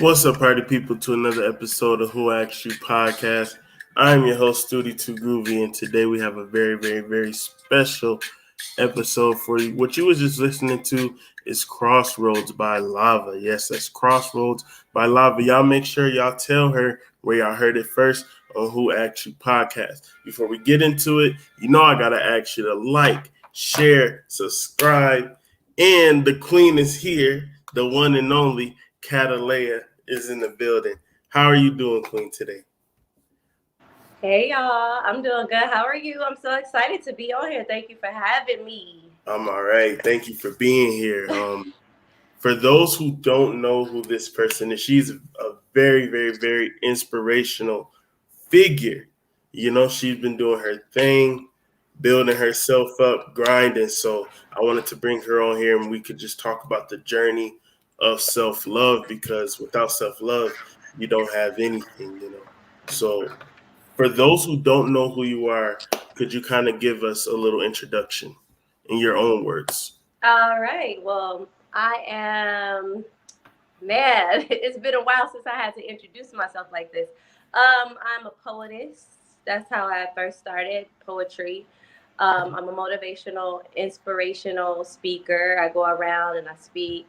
What's up, party people, to another episode of Who Asked You podcast. I'm your host, Studi Too Groovy, and today we have a very, very, very special episode for you. What you was just listening to is Crossroads by Lava. Yes, that's Crossroads by Lava. Y'all make sure y'all tell her where y'all heard it first on Who Asked You podcast. Before we get into it, you know I gotta ask you to like, share, subscribe, and the queen is here, the one and only Catelayah is in the building. How are you doing, Queen, today? Hey, y'all. I'm doing good. How are you? I'm so excited to be on here. Thank you for having me. I'm all right. Thank you for being here. For those who don't know who this person is, she's a very, very, very inspirational figure. You know, she's been doing her thing, building herself up, grinding. So I wanted to bring her on here and we could just talk about the journey of self-love, because without self-love, you don't have anything, you know. So for those who don't know who you are, could you kind of give us a little introduction in your own words? All right. Well, it's been a while since I had to introduce myself like this. I'm a poetess. That's how I first started poetry. I'm a motivational, inspirational speaker. I go around and I speak.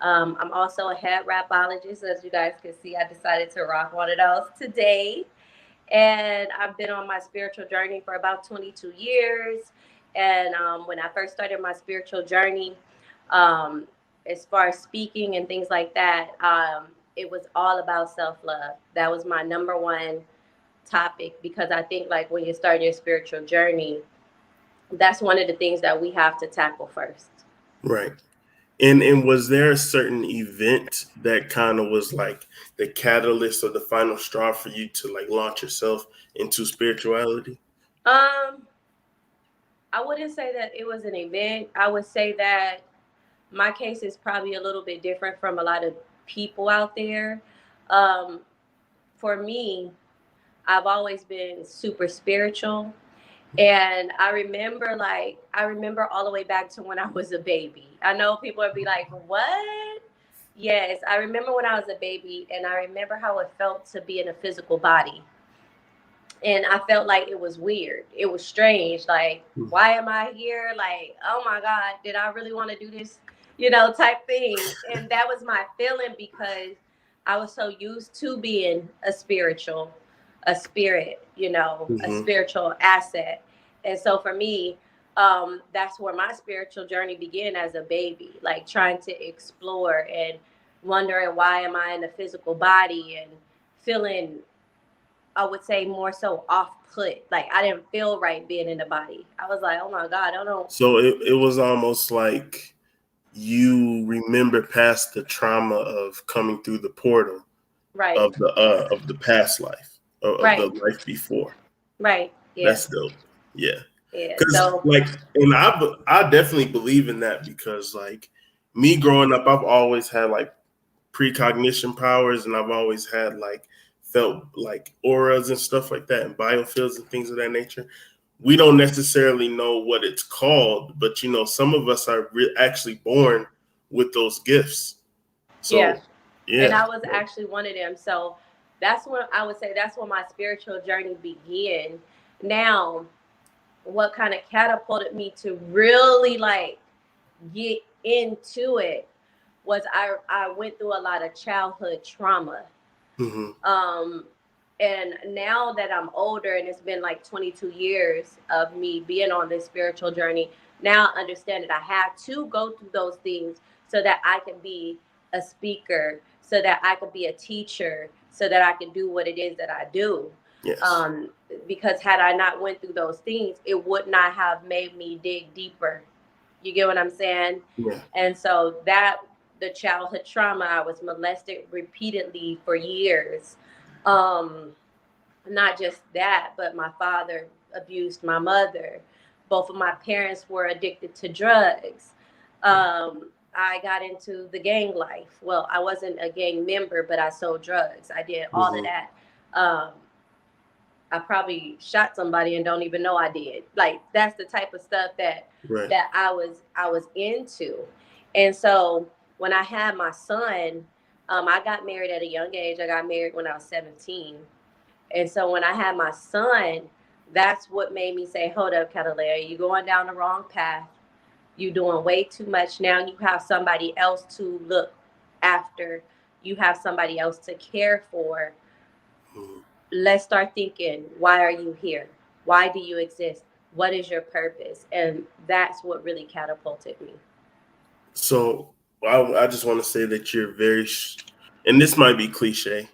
I'm also a head rapologist. As you guys can see, I decided to rock one of those today. And I've been on my spiritual journey for about 22 years. And when I first started my spiritual journey, as far as speaking and things like that, it was all about self-love. That was my number one topic, because I think like when you're starting your spiritual journey, that's one of the things that we have to tackle first. Right. And was there a certain event that kind of was like the catalyst or the final straw for you to like launch yourself into spirituality? I wouldn't say that it was an event. I would say that my case is probably a little bit different from a lot of people out there. Um, for me, I've always been super spiritual. And I remember all the way back to when I was a baby. I know people would be like, what? Yes, I remember when I was a baby, and I remember how it felt to be in a physical body. And I felt like it was weird. It was strange. Like, why am I here? Like, oh my God, did I really want to do this? Type thing. And that was my feeling, because I was so used to being a spirit, a Mm-hmm. spiritual asset. And so for me, that's where my spiritual journey began as a baby, like trying to explore and wondering why am I in a physical body and feeling, I would say, more so off put. Like I didn't feel right being in the body. I was like, oh my God, I don't. So it was almost like you remember past the trauma of coming through the portal Right, of the past life of the right, life before. right. Yeah, That's dope. Yeah, yeah. because So, like, and I definitely believe in that because like me growing up, I've always had like precognition powers, and I've always had like felt like auras and stuff like that, and biofields and things of that nature. We don't necessarily know what it's called, but some of us are actually born with those gifts. yeah. So And yeah. I was actually one of them. So that's when I would say that's when my spiritual journey began. Now, what kind of catapulted me to really like get into it was I went through a lot of childhood trauma. Mm-hmm. Um, and now that I'm older and it's been like 22 years of me being on this spiritual journey, now I understand that I had to go through those things so that I can be a speaker, so that I could be a teacher, so that I can do what it is that I do. Yes. Um, because had I not went through those things, it would not have made me dig deeper. You get what I'm saying? Yeah. And so that the childhood trauma, I was molested repeatedly for years. Um, Not just that, but my father abused my mother. Both of my parents were addicted to drugs. I got into the gang life. Well, I wasn't a gang member, but I sold drugs. I did all of Mm-hmm. that. Um, I probably shot somebody and don't even know I did. Like that's the type of stuff Right. that I was into. And so when I had my son, I got married at a young age. I got married when I was 17. And so when I had my son, that's what made me say, hold up, Catelayah, you going down the wrong path. You doing way too much. Now you have somebody else to look after. You have somebody else to care for. Mm-hmm. Let's start thinking, why are you here? Why do you exist? What is your purpose? And that's what really catapulted me. So I just want to say that you're and this might be cliche,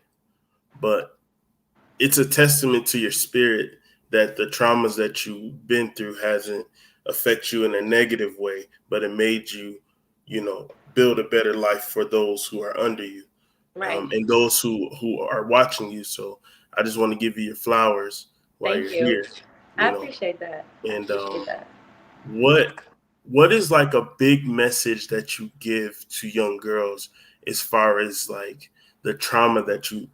but it's a testament to your spirit that the traumas that you've been through hasn't affect you in a negative way, but it made you, build a better life for those who are under you, Right. and those who are watching you. So I just want to give you your flowers while Thank you're you. here, I you know, appreciate that. I and appreciate that. what what is like a big message that you give to young girls as far as like the trauma that you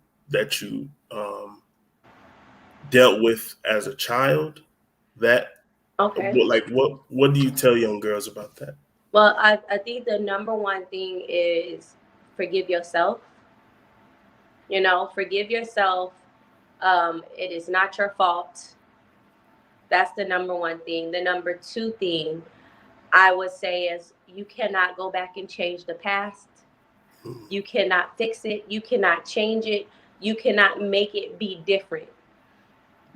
dealt with as a child? That Okay. like what do you tell young girls about that? Well, I think the number one thing is forgive yourself. Forgive yourself. It is not your fault. That's the number one thing. The number two thing I would say is you cannot go back and change the past. Mm. You cannot fix it. You cannot change it. You cannot make it be different.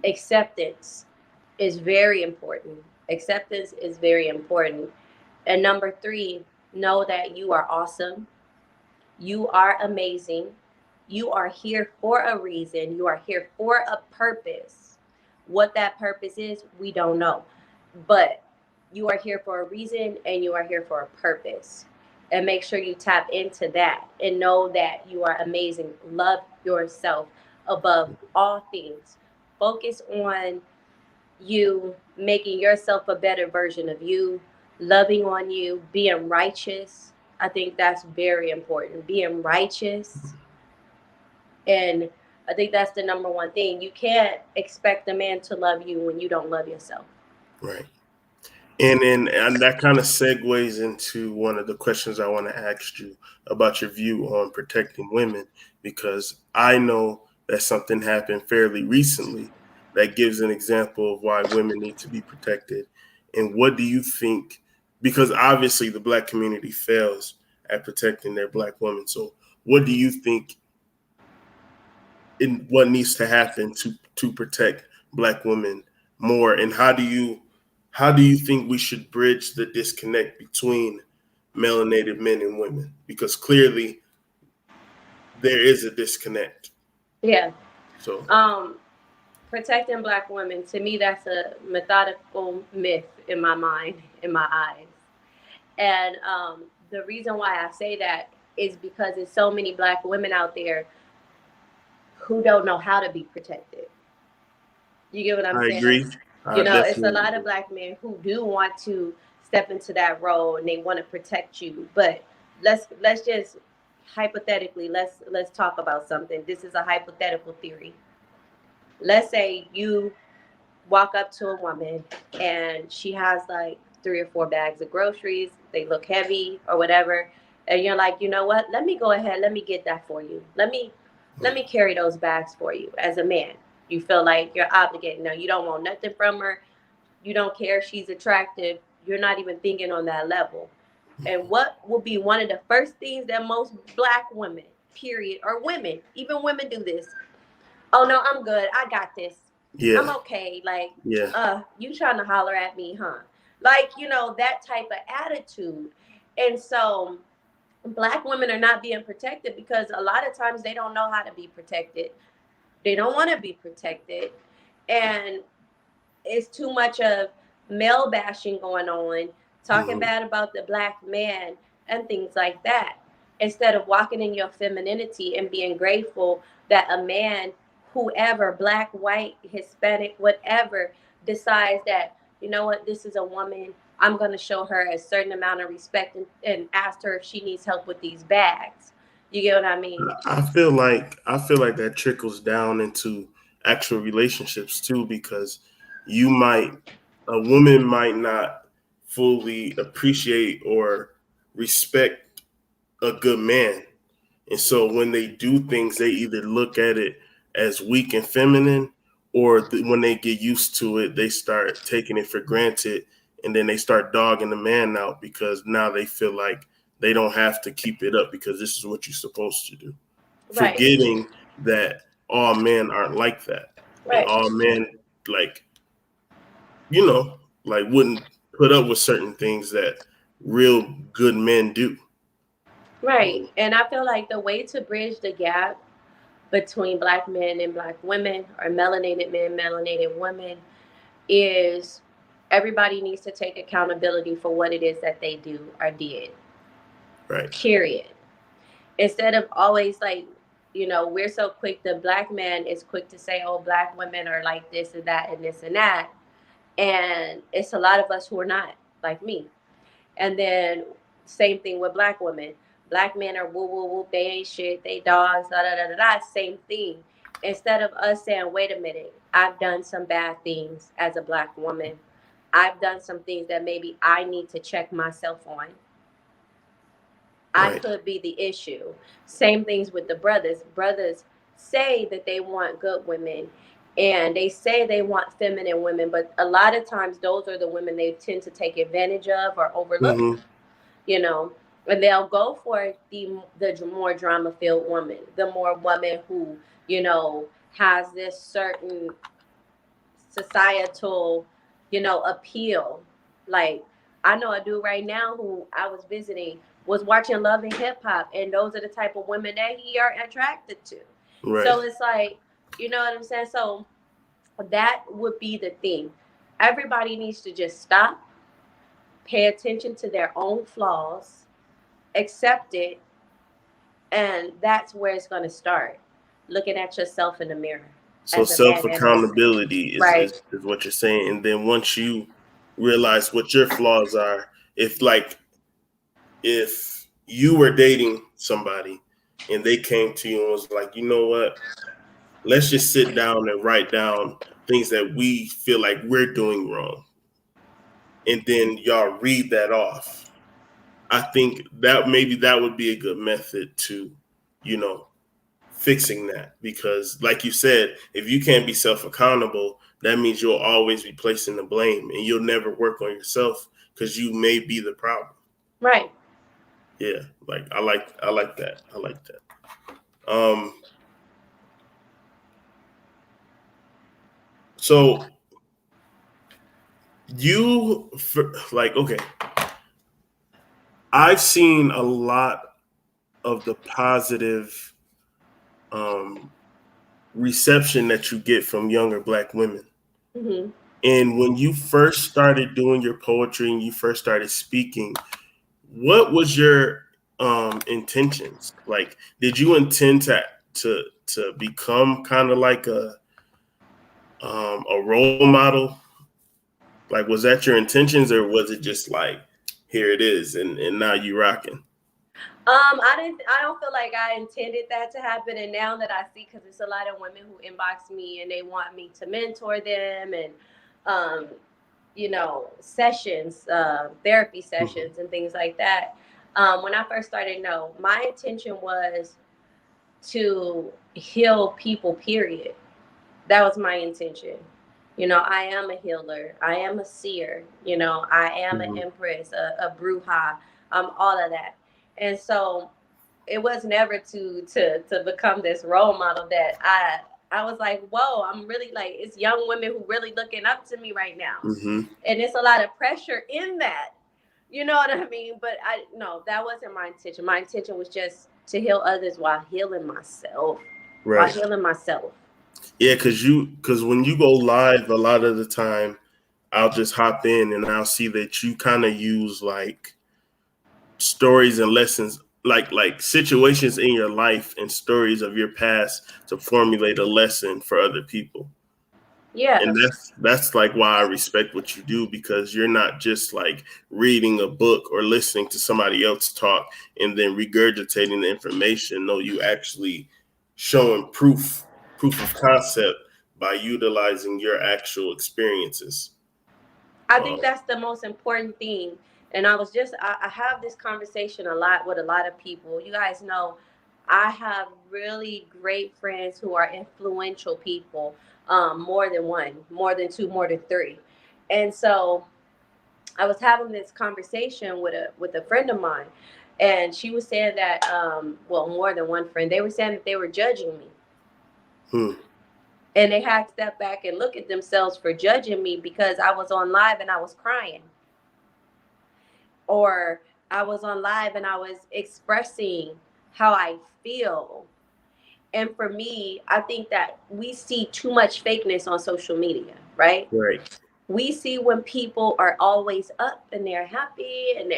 Acceptance is very important. Acceptance is very important. And number three, know that you are awesome. You are amazing. You are here for a reason. You are here for a purpose. What that purpose is, we don't know. But you are here for a reason and you are here for a purpose. And make sure you tap into that and know that you are amazing. Love yourself above all things. Focus on you making yourself a better version of you, loving on you, being righteous. I think that's very important. Being righteous. And I think that's the number one thing. You can't expect a man to love you when you don't love yourself. Right. And that kind of segues into one of the questions I want to ask you about your view on protecting women, because I know that something happened fairly recently that gives an example of why women need to be protected. And what do you think? Because obviously the Black community fails at protecting their Black women. So what do you think in what needs to happen to protect Black women more, and how do you think we should bridge the disconnect between melanated men and women? Because clearly there is a disconnect. Yeah. So Protecting Black women, to me, that's a methodical myth in my mind, in my eyes. And the reason why I say that is because there's so many Black women out there who don't know how to be protected. You get what I'm I saying? agree. I It's a definitely lot of agree. Black men who do want to step into that role and they want to protect you. But let's just hypothetically, let's talk about something. This is a hypothetical theory. Let's say you walk up to a woman and she has like 3 or 4 bags of groceries. They look heavy or whatever, and you're like, you know what? Let me go ahead. Let me get that for you. Let me carry those bags for you. As a man, you feel like you're obligated. Now you don't want nothing from her. You don't care if she's attractive. You're not even thinking on that level. And what will be one of the first things that most Black women, period, or women, even women do this? Oh no, I'm good. I got this. I'm Yeah, okay. Like, yeah. you trying to holler at me, huh? Like, that type of attitude. And so Black women are not being protected because a lot of times they don't know how to be protected. They don't want to be protected. And it's too much of male bashing going on, talking Hmm. bad about the Black man and things like that, instead of walking in your femininity and being grateful that a man, whoever, Black, white, Hispanic, whatever, decides that, you know what, this is a woman. I'm going to show her a certain amount of respect and ask her if she needs help with these bags. You get what I mean? I feel like that trickles down into actual relationships too, because you might a woman might not fully appreciate or respect a good man. And so when they do things, they either look at it as weak and feminine, or when they get used to it, they start taking it for granted, and then they start dogging the man out because now they feel like they don't have to keep it up because this is what you're supposed to do, Right, forgetting that all men aren't like that, and right. all men, like, you know, like, wouldn't put up with certain things that real good men do. Right. Um, And I feel like the way to bridge the gap between Black men and Black women, or melanated men, melanated women, is everybody needs to take accountability for what it is that they do or did. right. Period. Instead of always like, we're so quick, the Black man is quick to say, oh, Black women are like this and that and this and that. And it's a lot of us who are not, like me. And then same thing with Black women. Black men are woo woo woo, they ain't shit, they dogs, da da da da da. Same thing. Instead of us saying, wait a minute, I've done some bad things as a Black woman. I've done some things that maybe I need to check myself on. I Right. could be the issue. Same things with the brothers. Brothers say that they want good women and they say they want feminine women, but a lot of times those are the women they tend to take advantage of or overlook, Hmm. you know, and they'll go for the more drama filled woman, the more woman who, has this certain societal, appeal. Like, I know a dude right now who I was visiting was watching Love and Hip Hop, and those are the type of women that he are attracted to. Right. So it's like, you know what I'm saying? So that would be the thing. Everybody needs to just stop, pay attention to their own flaws, accept it, and that's where it's going to start. Looking at yourself in the mirror So as a self man, as a woman. accountability is, Right, is what you're saying. And then once you realize what your flaws are, if you were dating somebody and they came to you and was like, you know what, let's just sit down and write down things that we feel like we're doing wrong. And then y'all read that off. I think that maybe that would be a good method to, you know, fixing that, because like you said, if you can't be self accountable, that means you'll always be placing the blame and you'll never work on yourself because you may be the problem. right. Yeah, like I like that. I like that. Um So you like okay, I've seen a lot of the positive um, reception that you get from younger Black women. Mm-hmm. And when you first started doing your poetry and you first started speaking, what was your intentions? Like, did you intend to become kind of like a role model? Like, was that your intentions, or was it just like, here it is, and now you rocking? I don't feel like I intended that to happen, and now that I see, because it's a lot of women who inbox me and they want me to mentor them, and um, sessions, therapy Mm-hmm. sessions, and things like that. When I first started, no, my intention was to heal people. Period. That was my intention. I am a healer. I am a seer. I am an Mm-hmm. empress, a bruja, all of that. And so it was never to become this role model that I was like, whoa, I'm really like, it's young women who really looking up to me right now. Mm-hmm. And it's a lot of pressure in that. You know what I mean? But no, that wasn't my intention. My intention was just to heal others while healing myself. While Right. healing myself. Yeah, because when you go live, a lot of the time, I'll just hop in and I'll see that you kind of use like stories and lessons, like situations in your life and stories of your past to formulate a lesson for other people. Yeah. And that's like why I respect what you do, because you're not just like reading a book or listening to somebody else talk and then regurgitating the information. No, you actually showing proof of concept by utilizing your actual experiences. I Um, think that's the most important thing. And I have this conversation a lot with a lot of people. You guys know I have really great friends who are influential people, more than one, more than two, more than three. And so I was having this conversation with a friend of mine, and she was saying that, well, more than one friend, they were saying that they were judging me. hmm, And they had to step back and look at themselves for judging me because I was on live and I was crying, or I was on live and I was expressing how I feel. And for me, I think that we see too much fakeness on social media, right? right. We see when people are always up and they're happy and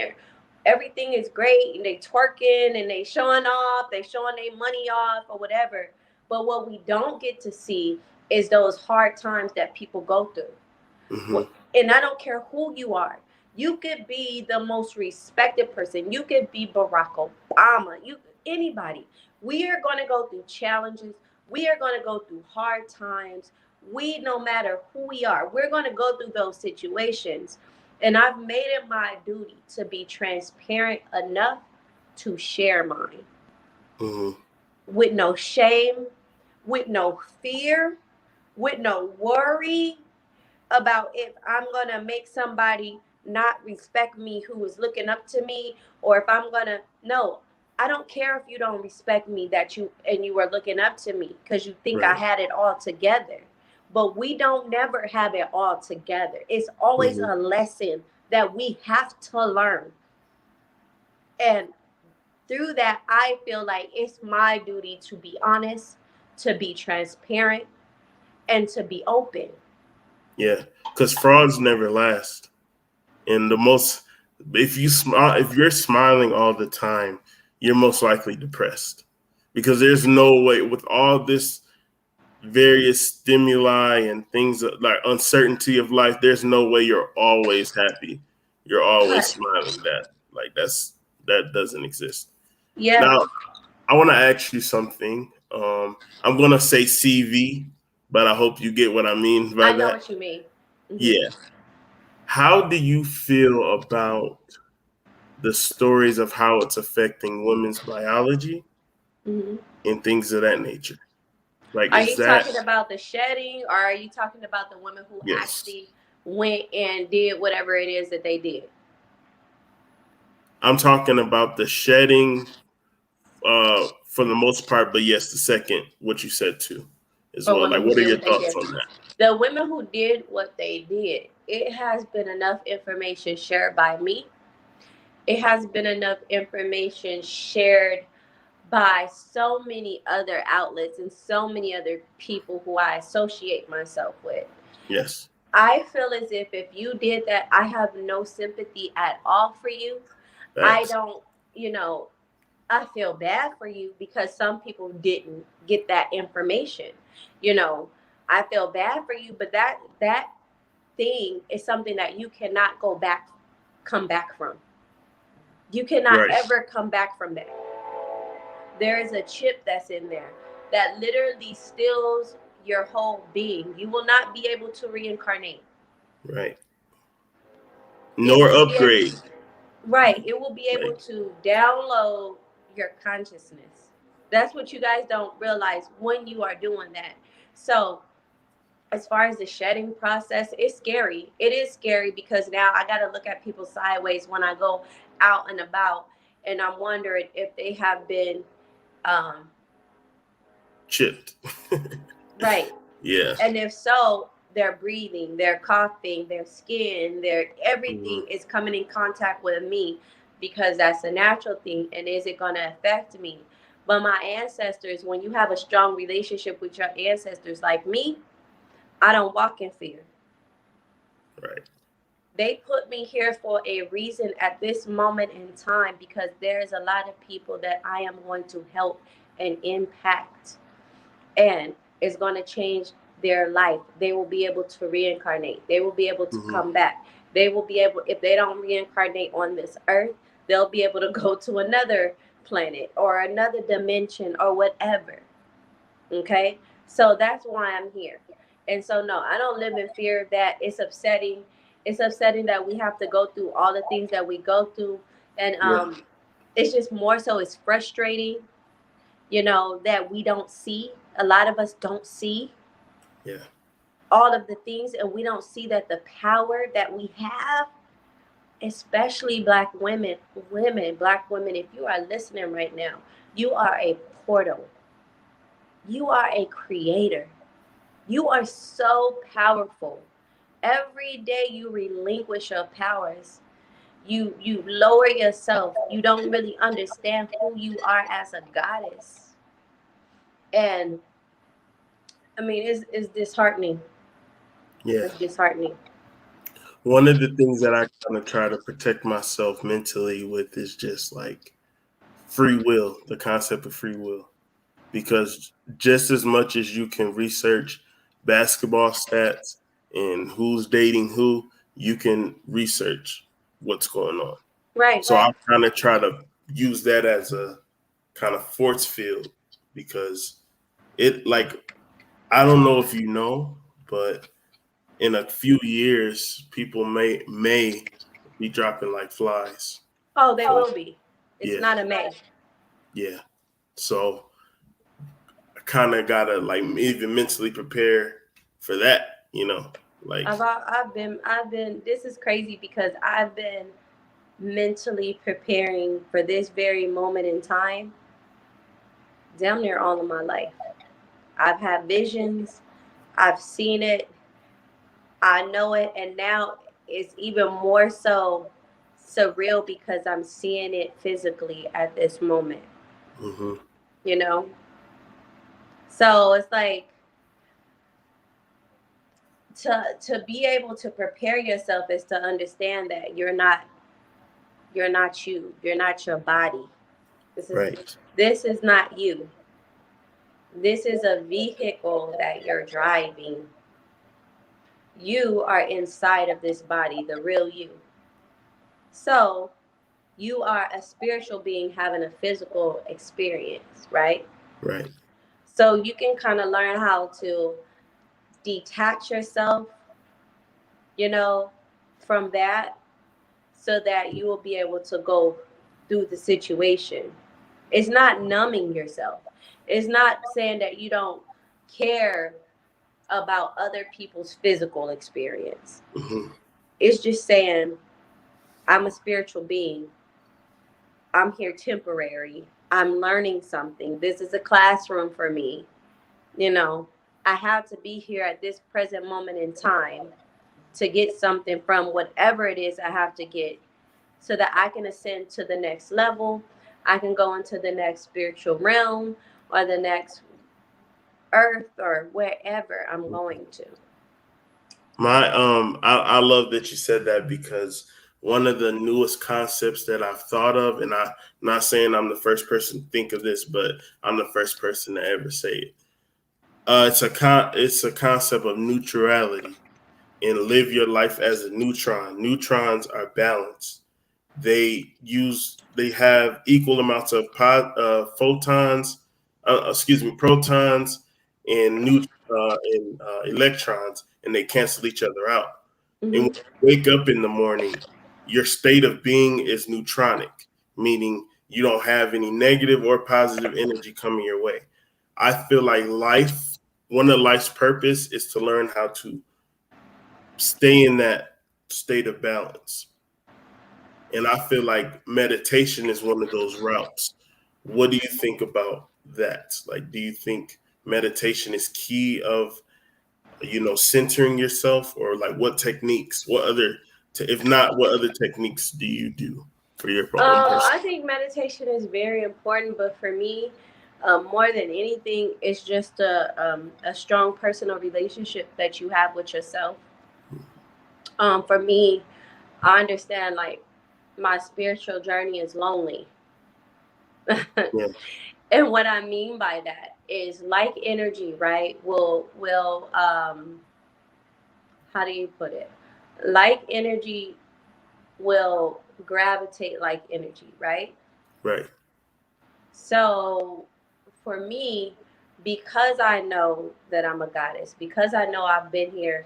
everything is great and they twerking and they showing off, they showing their money off or whatever. But what we don't get to see is those hard times that people go through. Hmm. And I don't care who you are. You could be the most respected person. You could be Barack Obama. Anybody. We are going to go through challenges. We are going to go through hard times. No matter who we are, we're going to go through those situations. And I've made it my duty to be transparent enough to share mine Hmm. with no shame, with no fear, with no worry about if I'm gonna make somebody not respect me who is looking up to me, or if I'm gonna no. I don't care if you don't respect me that you were looking up to me because you think I Right. had it all together. But we don't never have it all together. It's always Hmm. a lesson that we have to learn. And through that, I feel like it's my duty to be honest, to be transparent, and to be open. Yeah, because frauds never last. And the most, if you smile, if you're smiling all the time, you're most likely depressed, because there's no way, with all this various stimuli and things like uncertainty of life, there's no way you're always happy, you're always Right. smiling. That doesn't exist. Yeah, Now I want to ask you something. I'm gonna say CV, but I hope you get what I mean by I know that. what you mean. Hmm. Yeah. How do you feel about the stories of how it's affecting women's biology Hmm. and things of that nature? Like, Are is you that, talking about the shedding, or are you talking about the women who yes? actually went and did whatever it is that they did? I'm talking about the shedding for the most part, but yes, the second, what you said too, as For well. women Like, who what are did your what they thoughts did. on that? The women who did what they did, it has been enough information shared by me. It has been enough information shared by so many other outlets and so many other people who I associate myself with. Yes. I feel as if you did that, I have no sympathy at all for you. I Facts. don't, I feel bad for you because some people didn't get that information. You know, I feel bad for you, but that thing is something that you cannot come back from. You cannot Right. ever come back from that. There is a chip that's in there that literally steals your whole being. You will not be able to reincarnate. Right. It Nor will be able, upgrade. right. It will be able Like, to download your consciousness. That's what you guys don't realize when you are doing that. So, as far as the shedding process, it's scary. It is scary because now I got to look at people sideways when I go out and about, and I'm wondering if they have been um, chipped. right. Yeah. And if so, their breathing, their coughing, their skin, their Mm-hmm. everything is coming in contact with me because that's a natural thing. And is it going to affect me? But my ancestors, when you have a strong relationship with your ancestors like me, I don't walk in fear. Right. They put me here for a reason at this moment in time because there's a lot of people that I am going to help and impact. And it's going to change their life. They will be able to reincarnate. They will be able to Mm-hmm. come back. They will be able, if they don't reincarnate on this earth, they'll be able to go to another planet or another dimension or whatever. Okay? So that's why I'm here. And so, no, I don't live in fear of that. It's upsetting. It's upsetting that we have to go through all the things that we go through. And Yeah. it's just more so it's frustrating, that we don't see. A lot of us don't see Yeah. all of the things, and we don't see that the power that we have, especially black black women, if you are listening right now, you are a portal. You are a creator. You are so powerful. Every day you relinquish your powers. You lower yourself. You don't really understand who you are as a goddess. And I mean, it's disheartening. Yeah. It's disheartening. One of the things that I kind of try to protect myself mentally with is just like free will, the concept of free will. Because just as much as you can research basketball stats and who's dating who, you can research what's going on. Right. So I kind of try to use that as a kind of force field because it like I don't know if you know, but in a few years, people may be dropping like flies. Oh, they So will be. It's yeah, not a may. yeah. So I kind of gotta like even mentally prepare for that. Like I've been. This is crazy because I've been mentally preparing for this very moment in time, damn near all of my life. I've had visions. I've seen it. I know it, and now it's even more so surreal because I'm seeing it physically at this moment. hmm You know, so it's like to be able to prepare yourself is to understand that you're not you. You're not your body. This is right, this is not you. This is a vehicle that you're driving. You are inside of this body, the real you. So you are a spiritual being having a physical experience, right? right, So you can kind of learn how to detach yourself, you know, from that so that you will be able to go through the situation. It's not numbing yourself. It's not saying that you don't care about other people's physical experience. hmm It's just saying, I'm a spiritual being. I'm here temporary. I'm learning something. This is a classroom for me. You know, I have to be here at this present moment in time to get something from whatever it is I have to get so that I can ascend to the next level. I can go into the next spiritual realm or the next earth or wherever I'm going to. I love that you said that, because one of the newest concepts that I've thought of, and I'm not saying I'm the first person to think of this, but I'm the first person to ever say it. It's a concept of neutrality, and live your life as a neutron. Neutrons are balanced. They have equal amounts of photons, protons and electrons, and they cancel each other out. And when Mm-hmm. you wake up in the morning, your state of being is neutronic, meaning you don't have any negative or positive energy coming your way. I feel like one of life's purpose is to learn how to stay in that state of balance. And I feel like meditation is one of those routes. What do you think about that? Like, do you think meditation is key of, centering yourself, or like what techniques, if not, what other techniques do you do for your own person? I think meditation is very important, but for me, more than anything, it's just a strong personal relationship that you have with yourself. For me, I understand like my spiritual journey is lonely. Yeah, And what I mean by that is like energy, right? Will how do you put it? Like energy will gravitate like energy, right? right, So for me, because I know that I'm a goddess, because I know I've been here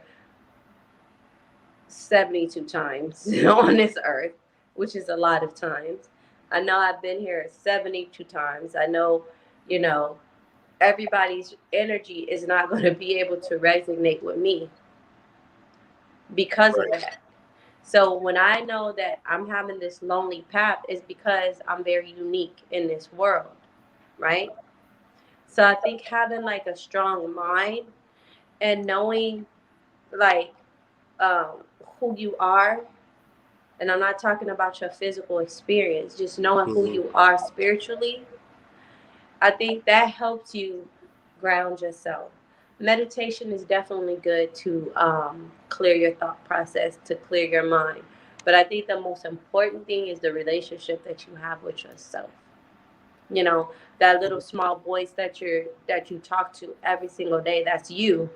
72 times on this earth, which is a lot of times. I know I've been here 72 times. I know, you know, everybody's energy is not going to be able to resonate with me because of right, that. So when I know that I'm having this lonely path, is because I'm very unique in this world, right? So I think having like a strong mind and knowing like who you are, and I'm not talking about your physical experience, just knowing who hmm you are spiritually, I think that helps you ground yourself. Meditation is definitely good to clear your thought process, to clear your mind. But I think the most important thing is the relationship that you have with yourself. You know, that little small voice that you talk to every single day, that's you.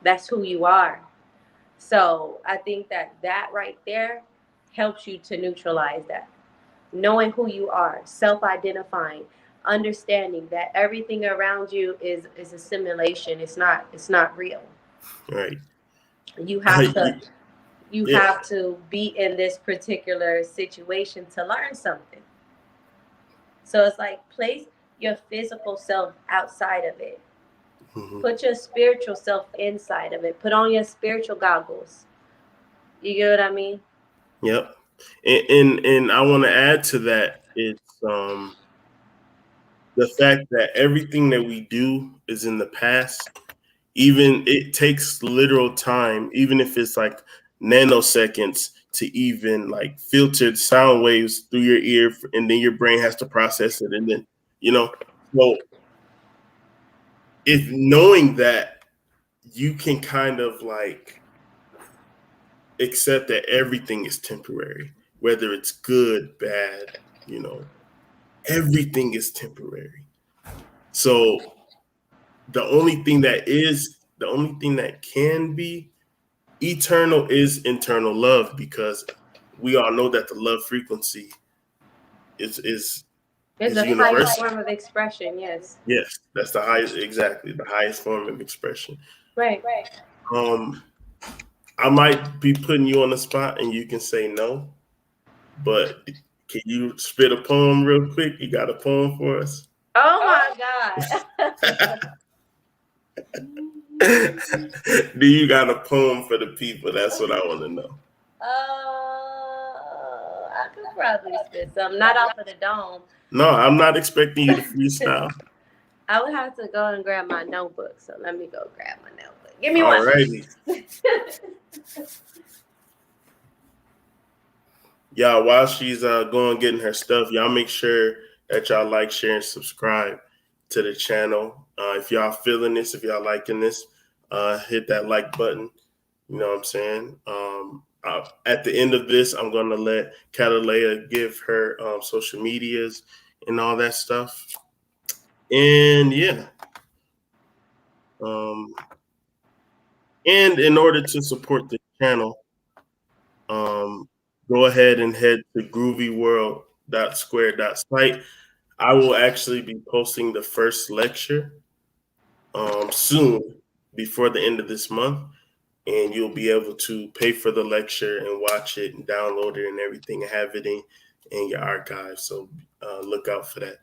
That's who you are. So I think that right there helps you to neutralize that. Knowing who you are, self-identifying, understanding that everything around you is a simulation. It's not real. right. You have to You- you yeah, have to be in this particular situation to learn something. So it's like place your physical self outside of it. hmm Put your spiritual self inside of it. Put on your spiritual goggles. You get what I mean? yep. And I want to add to that. It's the fact that everything that we do is in the past. Even it takes literal time, even if it's like nanoseconds, to even like filter sound waves through your ear, and then your brain has to process it, and then you know. So if knowing that, you can kind of like accept that everything is temporary, whether it's good, bad, you know, everything is temporary. So the only thing that can be eternal is internal love, because we all know that the love frequency is is It's is the highest universal. form of expression, yes. Yes, that's the highest, exactly the highest form of expression. Right. Um, I might be putting you on the spot, and you can say no, but can you spit a poem real quick? You got a poem for us? Oh my God. Do you got a poem for the people? That's what I want to know. I could probably spit some. Not off of the dome. No, I'm not expecting you to freestyle. I would have to go and grab my notebook. So let me go grab my notebook. Give me one. Alrighty. Y'all, while she's going getting her stuff, y'all make sure that y'all like, share, and subscribe to the channel. If y'all feeling this, if y'all liking this, hit that like button. You know what I'm saying? At the end of this, I'm going to let Catelayah give her social medias and all that stuff. And yeah. And in order to support the channel, go ahead and head to grooveywrld.square.site. I will actually be posting the first lecture soon, before the end of this month, and you'll be able to pay for the lecture and watch it and download it and everything and have it in your archive. So look out for that.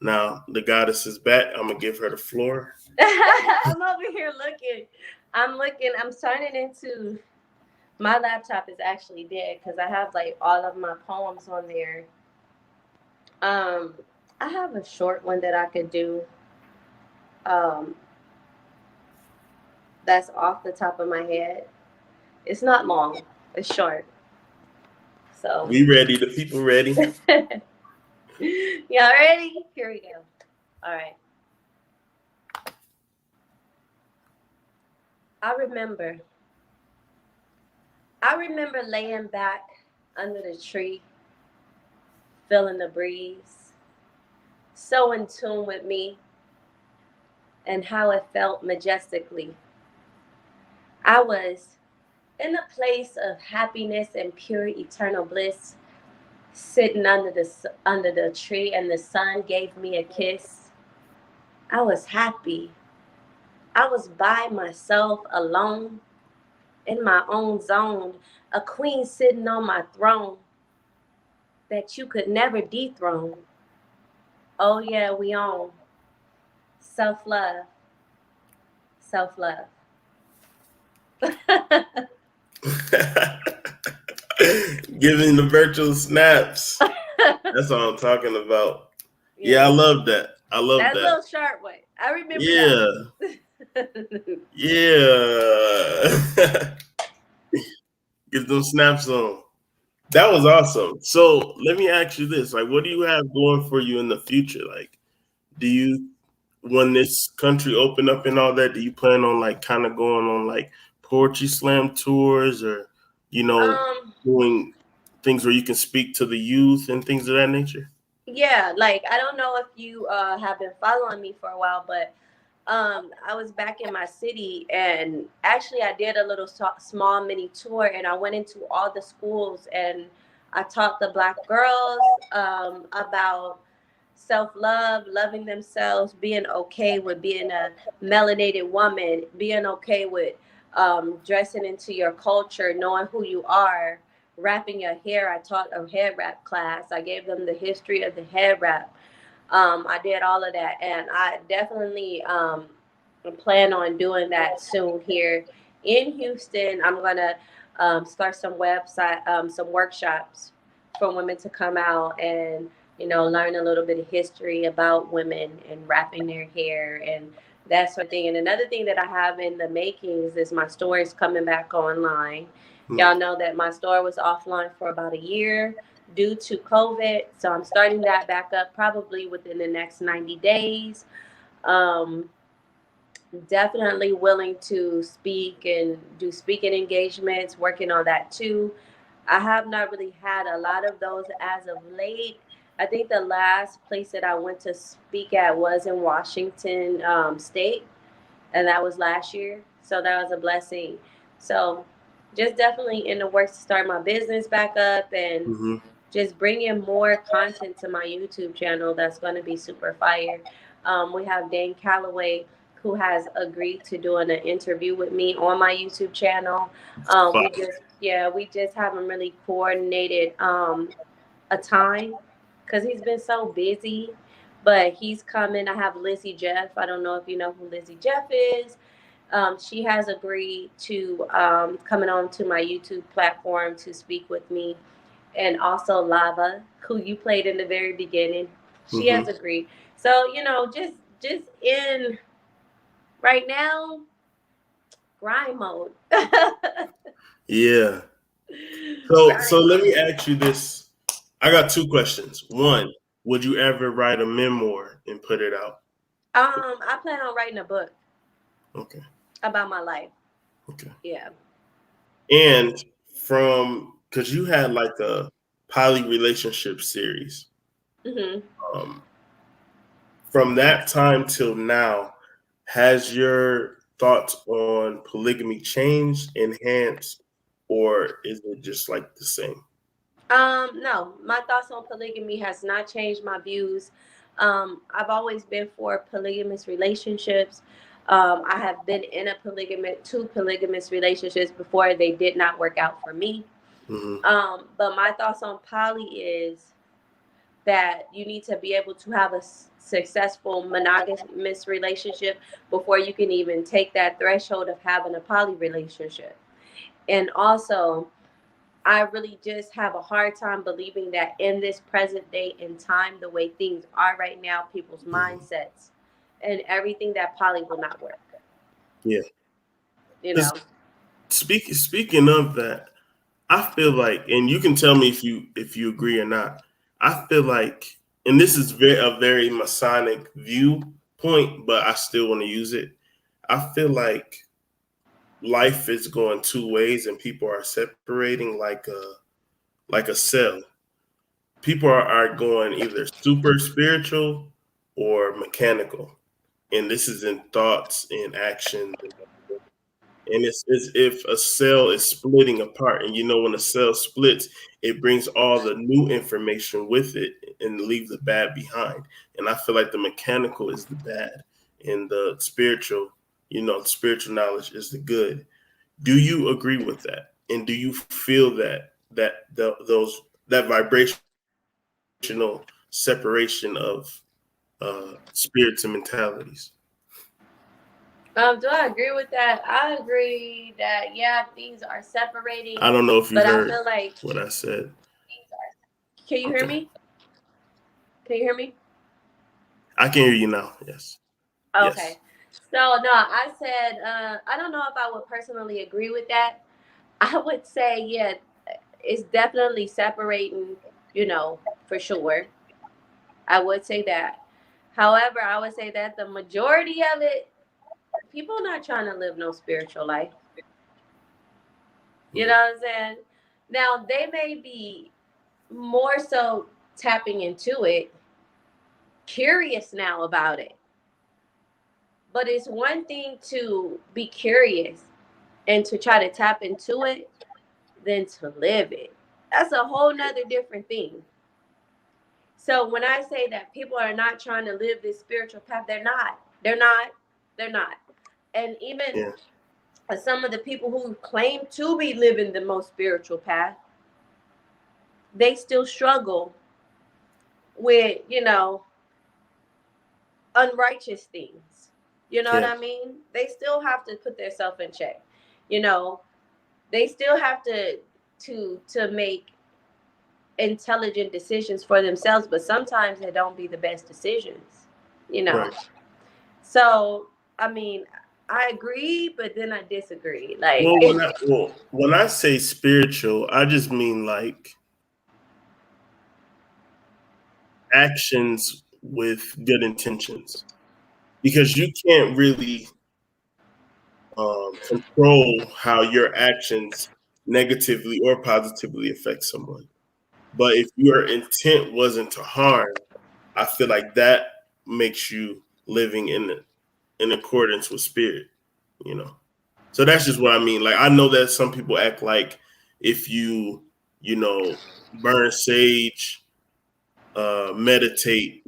Now, the goddess is back. I'm going to give her the floor. I'm over here looking. I'm turning into, my laptop is actually dead because I have like all of my poems on there. I have a short one that I could do. Um, that's off the top of my head. It's not long. It's short. So We ready. The people ready. y'all ready? Here we go. All right. I remember. I remember laying back under the tree, feeling the breeze, so in tune with me and how it felt majestically. I was in a place of happiness and pure eternal bliss, sitting under the tree, and the sun gave me a kiss. I was happy. I was by myself, alone, in my own zone, a queen sitting on my throne that you could never dethrone. Oh yeah, we own self-love, self-love. Giving the virtual snaps. That's what I'm talking about. Yeah, I love that. I love that. that. Little sharp way. I remember that. Yeah. Get them snaps on. That was awesome. So let me ask you this: like, what do you have going for you in the future? Like, do you, when this country open up and all that, do you plan on like kind of going on like poetry slam tours, or doing things where you can speak to the youth and things of that nature? Yeah, like I don't know if you have been following me for a while, but I was back in my city, and actually I did a little small mini tour, and I went into all the schools and I taught the Black girls about self-love, loving themselves, being okay with being a melanated woman, being okay with dressing into your culture, knowing who you are, wrapping your hair. I taught a hair wrap class. I gave them the history of the hair wrap. I did all of that, and I definitely plan on doing that soon here in Houston. I'm gonna start some workshops for women to come out and learn a little bit of history about women and wrapping their hair and that sort of thing. And another thing that I have in the makings is my store is coming back online. Y'all know that my store was offline for about a year due to COVID. So I'm starting that back up probably within the next 90 days. Um, Definitely willing to speak and do speaking engagements, working on that too. I have not really had a lot of those as of late. I think the last place that I went to speak at was in Washington State, and that was last year. So that was a blessing. So just definitely in the works to start my business back up and just bringing more content to my YouTube channel that's going to be super fire. We have Dan Calloway who has agreed to doing an interview with me on my YouTube channel. We just haven't really coordinated a time because he's been so busy. But he's coming. I have Lizzie Jeff. I don't know if you know who Lizzie Jeff is. She has agreed to coming on to my YouTube platform to speak with me, and also Lava, who you played in the very beginning. She has agreed. So just just in right now grind mode. Yeah. So let me ask you this. I got two questions. One, would you ever write a memoir and put it out? I plan on writing a book. Okay. About my life. Okay. Yeah. And because you had like a poly relationship series. Mm-hmm. From that time till now, has your thoughts on polygamy changed, enhanced, or is it just like the same? No, my thoughts on polygamy has not changed my views. I've always been for polygamous relationships. I have been in two polygamous relationships before. They did not work out for me. Mm-hmm. But my thoughts on poly is that you need to be able to have a successful monogamous relationship before you can even take that threshold of having a poly relationship. And also, I really just have a hard time believing that in this present day and time, the way things are right now, people's mindsets and everything, that poly will not work. Yeah. You know. Speaking of that, I feel like, and you can tell me if you agree or not. I feel like, and this is a very Masonic viewpoint, but I still want to use it. I feel like life is going two ways, and people are separating like a cell. People are going either super spiritual or mechanical, and this is in thoughts and actions. And it's as if a cell is splitting apart. And when a cell splits, it brings all the new information with it and leave the bad behind. And I feel like the mechanical is the bad and the spiritual, spiritual knowledge is the good. Do you agree with that? And do you feel that vibrational separation of spirits and mentalities? Do I agree with that? I agree that things are separating, I don't know if you but I heard feel like what I said. Can you hear me? Can you hear me? I can hear you now. Yes. Okay. Yes. So no, I said I don't know if I would personally agree with that. I would say it's definitely separating, for sure. I would say that. However, I would say that the majority of it, people are not trying to live no spiritual life. You know what I'm saying? Now they may be more so tapping into it, curious now about it. But it's one thing to be curious and to try to tap into it than to live it. That's a whole nother different thing. So when I say that people are not trying to live this spiritual path, they're not. They're not. They're not. And even some of the people who claim to be living the most spiritual path, they still struggle with, unrighteous things. You know what I mean? They still have to put themselves in check. They still have to make intelligent decisions for themselves, but sometimes they don't be the best decisions. Right. So I mean, I agree, but then I disagree. Like, When I say spiritual, I just mean like actions with good intentions, because you can't really control how your actions negatively or positively affect someone. But if your intent wasn't to harm, I feel like that makes you living in accordance with spirit, you know. So that's just what I mean. Like, I know that some people act like if you burn sage, meditate,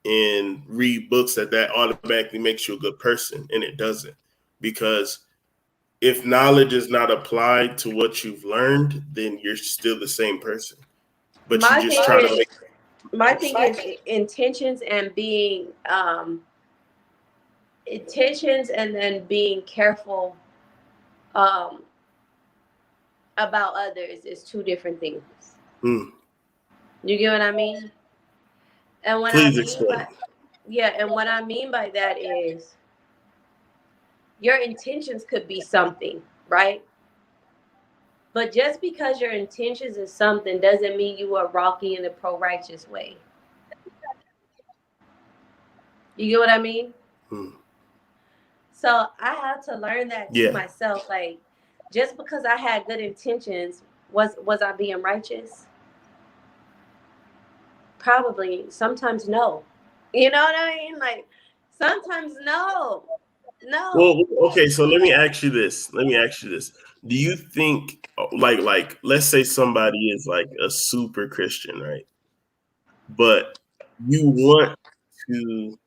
and read books, that automatically makes you a good person, and it doesn't. Because if knowledge is not applied to what you've learned, then you're still the same person. But you my just thing try to is, make my thing is intentions and being intentions, and then being careful um about others is two different things. You get what I mean? And when I Please mean explain. Yeah, and what I mean by that is your intentions could be something, right? But just because your intentions is something doesn't mean you are rocking in the pro-righteous way. You get what I mean? Hmm. So I had to learn that to Yeah. myself. Like, just because I had good intentions, was I being righteous? Probably. Sometimes no. You know what I mean? Like, sometimes no. No. Well, okay, so let me ask you this. Do you think, let's say somebody is like a super Christian, right? But you want to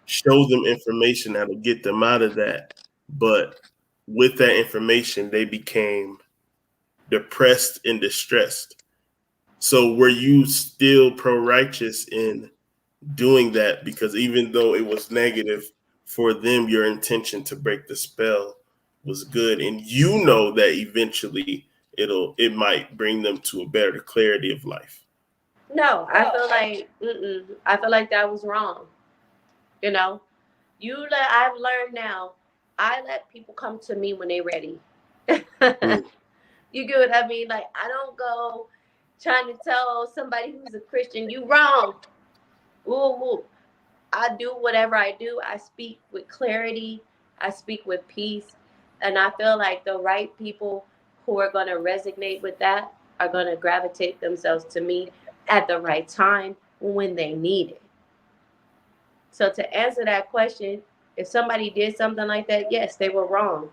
show them information that'll get them out of that, but with that information, they became depressed and distressed. So were you still pro-righteous in doing that? Because even though it was negative for them, your intention to break the spell was good, and you know that eventually it might bring them to a better clarity of life. No. I feel like I feel like that was wrong. You know? I've learned now, I let people come to me when they're ready. Mm. You get what I mean? Like, I don't go trying to tell somebody who's a Christian, you wrong. Woo woo. I do whatever I do. I speak with clarity. I speak with peace. And I feel like the right people who are going to resonate with that are going to gravitate themselves to me at the right time when they need it. So to answer that question, if somebody did something like that, yes, they were wrong,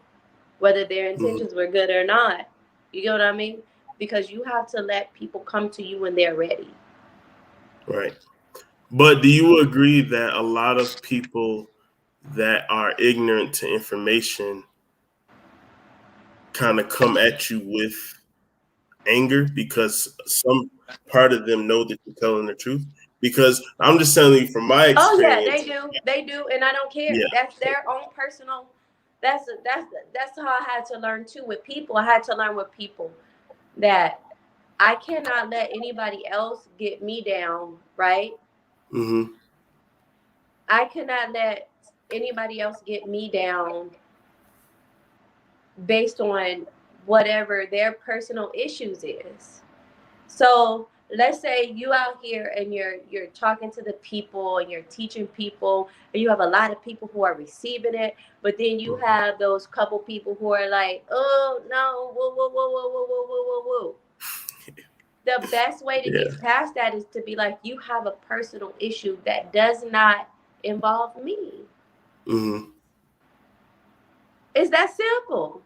whether their Mhm. intentions were good or not. You get what I mean? Because you have to let people come to you when they're ready. Right. But do you agree that a lot of people that are ignorant to information kind of come at you with anger because some part of them know that you're telling the truth? Because I'm just telling you from my Oh yeah, experience. they do. They do, and I don't care. Yeah. That's their own personal. That's how I had to learn too with people. I had to learn with people that I cannot let anybody else get me down, right? Mm-hmm. I cannot let anybody else get me down based on whatever their personal issues is. So let's say you out here and you're talking to the people and you're teaching people and you have a lot of people who are receiving it, but then you have those couple people who are like, oh no, whoa, whoa, whoa, whoa, whoa, whoa, whoa, whoa, whoa. The best way to Yeah. get past that is to be like, you have a personal issue that does not involve me. Mm-hmm. It's that simple.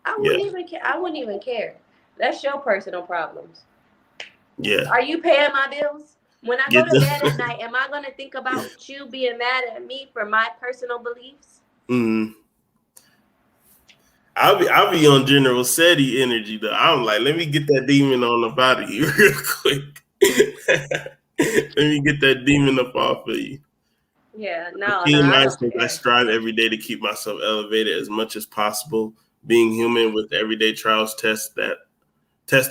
I Yeah. wouldn't even care. I wouldn't even care. That's your personal problems. Yeah. Are you paying my bills? When I go Get to bed at the. night, am I going to think about you being mad at me for my personal beliefs? Mm-hmm. I'll be on General SETI energy though. I'm like, let me get that demon on up out of you real quick. Let me get that demon up off of you. Yeah, The no, key in I mind don't says I care. strive every day to keep myself elevated as much as possible. Being human with everyday trials test that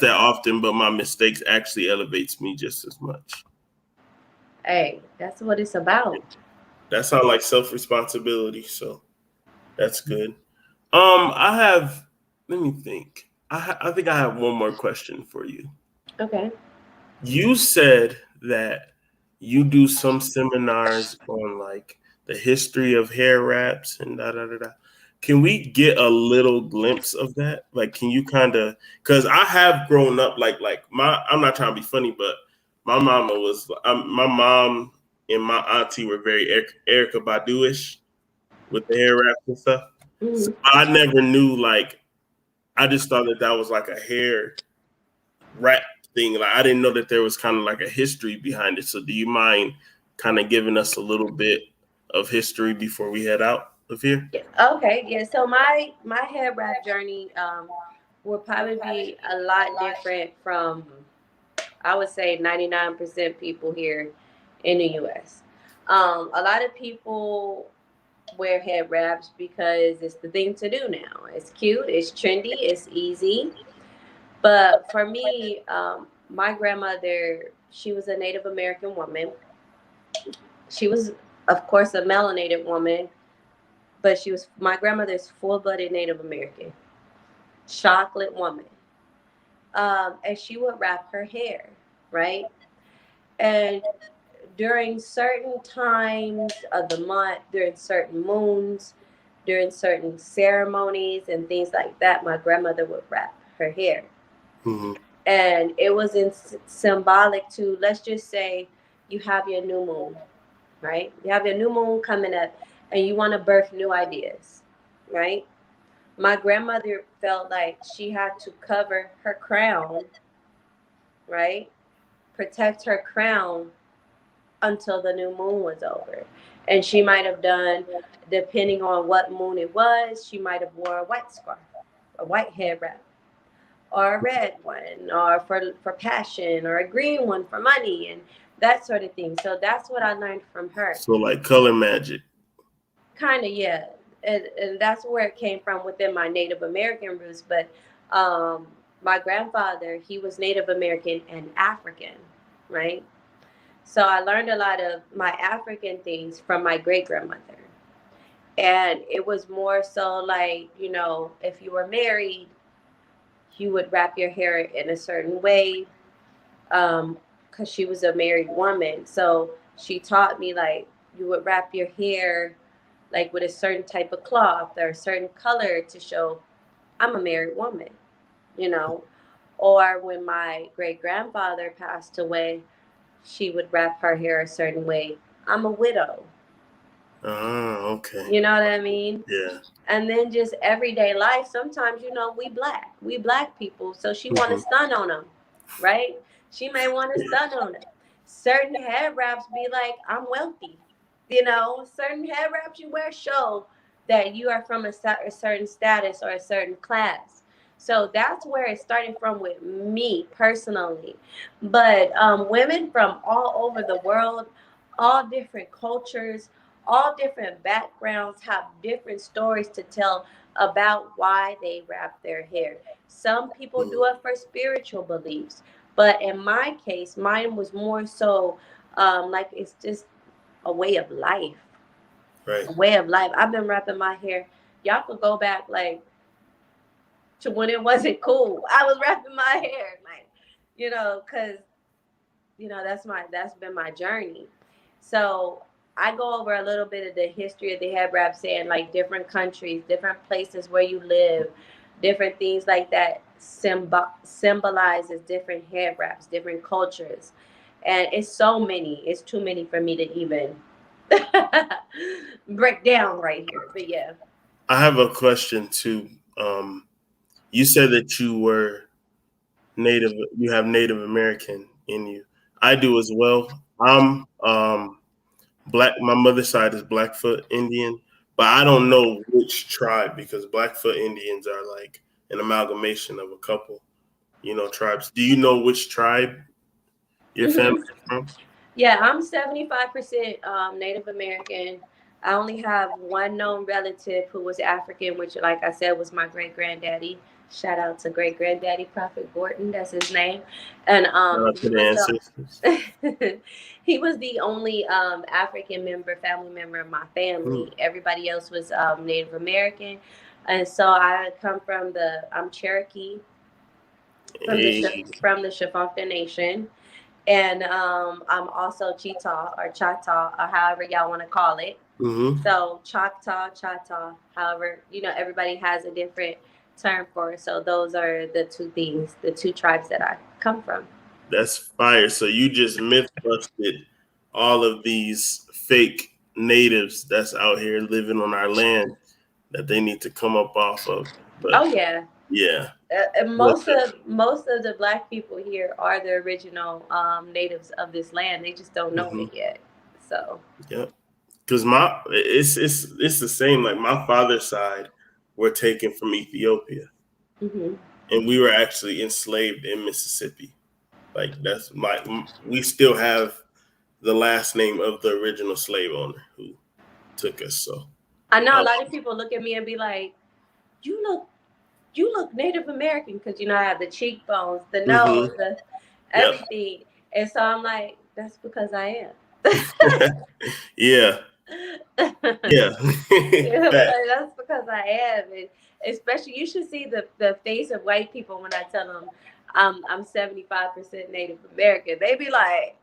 often, but my mistakes actually elevates me just as much. Hey, that's what it's about. That sounds like self responsibility, so that's good. I have. Let me think. I think I have one more question for you. Okay. You said that you do some seminars on like the history of hair wraps and da da da da. Can we get a little glimpse of that? Like, can you kind of? Because I have grown up like my. I'm not trying to be funny, but my mom and my auntie were very Erica Badu-ish with the hair wraps and stuff. So Hmm. I never knew like. I just thought that was like a hair rap thing. Like I didn't know that there was kind of like a history behind it. So do you mind kind of giving us a little bit of history before we head out of here? Yeah. Okay. Yeah. So my hair wrap journey will probably be a lot different from, I would say, 99% people here in the U.S. A lot of people wear head wraps because it's the thing to do now. It's cute, it's trendy, it's easy. But for me, my grandmother, she was a Native American woman. She was, of course, a melanated woman, but she was my grandmother's full-blooded Native American, chocolate woman. And she would wrap her hair, right? And during certain times of the month, during certain moons, during certain ceremonies and things like that, my grandmother would wrap her hair. Mm-hmm. And it was symbolic to, let's just say, you have your new moon, right? You have your new moon coming up and you want to birth new ideas, right? My grandmother felt like she had to cover her crown, right? Protect her crown until the new moon was over. And she might have done, depending on what moon it was, she might have wore a white scarf, a white hair wrap, or a red one, or for passion, or a green one for money, and that sort of thing. So that's what I learned from her. So like color magic. Kind of, yeah. And that's where it came from within my Native American roots. But um, my grandfather, he was Native American and African, right? So I learned a lot of my African things from my great grandmother. And it was more so like, if you were married, you would wrap your hair in a certain way, because she was a married woman. So she taught me, like, you would wrap your hair like with a certain type of cloth or a certain color to show I'm a married woman, you know. Or when my great grandfather passed away, she would wrap her hair a certain way. I'm a widow. Oh, okay. You know what I mean? Yeah. And then just everyday life, sometimes, we black people, so she want to Mm-hmm. stun on them, right? She may want to stun on them. Certain hair wraps be like, I'm wealthy. Certain hair wraps you wear show that you are from a certain status or a certain class. So that's where it started from with me personally. But women from all over the world, all different cultures, all different backgrounds, have different stories to tell about why they wrap their hair. Some people do it for spiritual beliefs, but in my case, mine was more so like it's just a way of life. Right. A way of life. I've been wrapping my hair. Y'all could go back like to when it wasn't cool. I was wrapping my hair, like, because that's been my journey. So I go over a little bit of the history of the head wrap, saying like different countries, different places where you live, different things like that symbolizes different head wraps, different cultures. And it's so many. It's too many for me to even break down right here. But yeah. I have a question too. You said that you have Native American in you. I do as well. I'm black. My mother's side is Blackfoot Indian, but I don't know which tribe because Blackfoot Indians are like an amalgamation of a couple, tribes. Do you know which tribe your family Hmm. is from? Yeah, I'm 75% Native American. I only have one known relative who was African, which, like I said, was my great granddaddy. Shout out to great granddaddy Prophet Gordon, that's his name. And To the ancestors. he was the only African family member of my Hmm. family. Everybody else was Native American, and so I'm Cherokee Hey. from the Shafonka Nation. And I'm also Cheetah or Choctaw or however y'all want to call it. Mm-hmm. So Choctaw, however, everybody has a different term for it. So those are the two things, the two tribes that I come from. That's fire. So you just myth busted all of these fake natives that's out here living on our land that they need to come up off of. Oh But yeah. yeah. And But, most of the black people here are the original natives of this land. They just don't know mhm. it yet. So. Yeah. Because it's the same. Like my father's side were taken from Ethiopia, Hmm. and we were actually enslaved in Mississippi. Like we still have the last name of the original slave owner who took us. So I know a um, lot of people look at me and be like, "You look you look Native American," because I have the cheekbones, the mhm. nose, the Yep. everything. And so I'm like, that's because I am. Yeah. Yeah. That's because I am, and especially you should see the face of white people when I tell them I'm 75% Native American. They be like,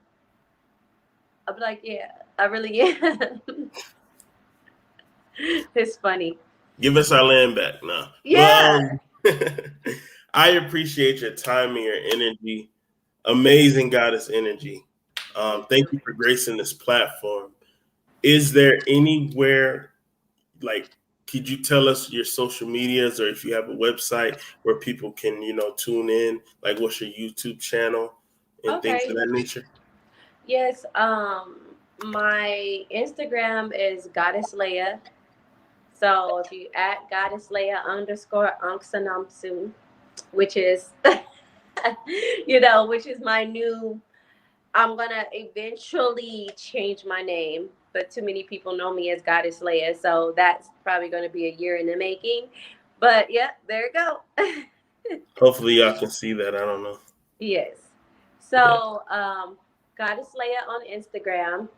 I'm like, yeah, I really am. It's funny. Give us our land back now. Yeah. I appreciate your time and your energy. Amazing goddess energy. Thank you for gracing this platform. Is there anywhere, like, could you tell us your social medias, or if you have a website where people can, tune in? Like, what's your YouTube channel and things of Okay. that nature? Yes. My Instagram is Goddess Leia. So if you at Goddess Leia _Anksanamsu, which is, which is my new. I'm gonna eventually change my name, but too many people know me as Goddess Leia, so that's probably gonna be a year in the making. But yeah, there you go. Hopefully, y'all can see that. I don't know. Yes. Yeah. So, Goddess Leia on Instagram,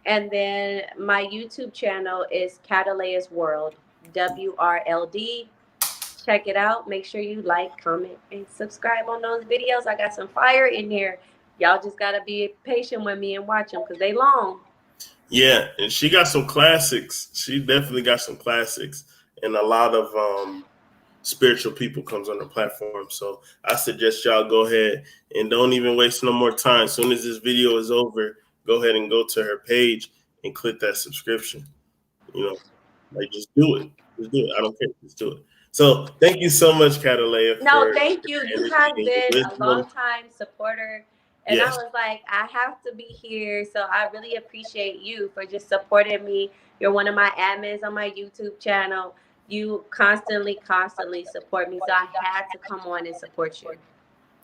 and then my YouTube channel is Catelayah's Wrld, WRLD. Check it out. Make sure you like, comment, and subscribe on those videos. I got some fire in here. Y'all just gotta be patient with me and watch them because they long. Yeah, and she got some classics. She definitely got some classics, and a lot of spiritual people comes on the platform. So I suggest y'all go ahead and don't even waste no more time. As soon as this video is over, go ahead and go to her page and click that subscription. Like, just do it. Just do it. I don't care. Just do it. So thank you so much, Catelayah, No, for thank your you. You energy have and your been a long wisdom. time supporter. And I Yes. was like, I have to be here. So I really appreciate you for just supporting me. You're one of my admins on my YouTube channel. You constantly support me. So I had to come on and support you.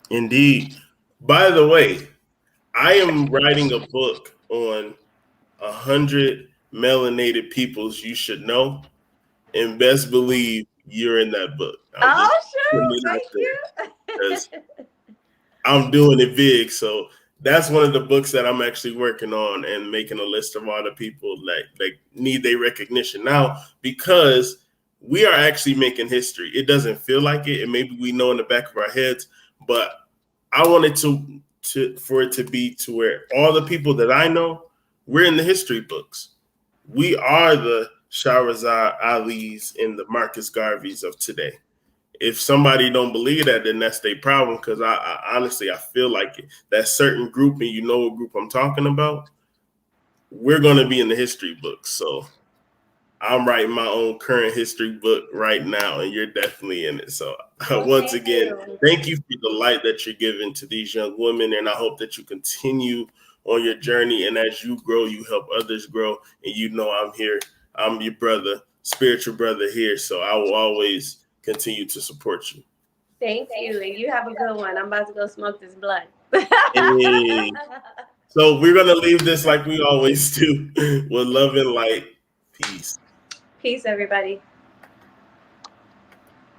Indeed. By the way, I am writing a book on 100 melanated peoples you should know, and best believe you're in that book. I'm just Oh, putting sure. it out Thank there because you. I'm doing it big. So that's one of the books that I'm actually working on and making a list of all the people that need their recognition now, because we are actually making history. It doesn't feel like it, and maybe we know in the back of our heads, but I wanted for it to be to where all the people that I know, we're in the history books. We are the Shahrazad Ali's and the Marcus Garveys of today. If somebody don't believe that, then that's their problem. Because I honestly, I feel like that certain group, and you know what group I'm talking about, we're going to be in the history books. So I'm writing my own current history book right now, and you're definitely in it. So Well, once thank again, you. thank you for the light that you're giving to these young women, and I hope that you continue on your journey. And as you grow, you help others grow, and I'm here. I'm your brother, spiritual brother here. So I will always continue to support you. Thank you. And you have a good one. I'm about to go smoke this blunt. Hey. So we're gonna leave this like we always do, with love and light. Peace. Peace, everybody.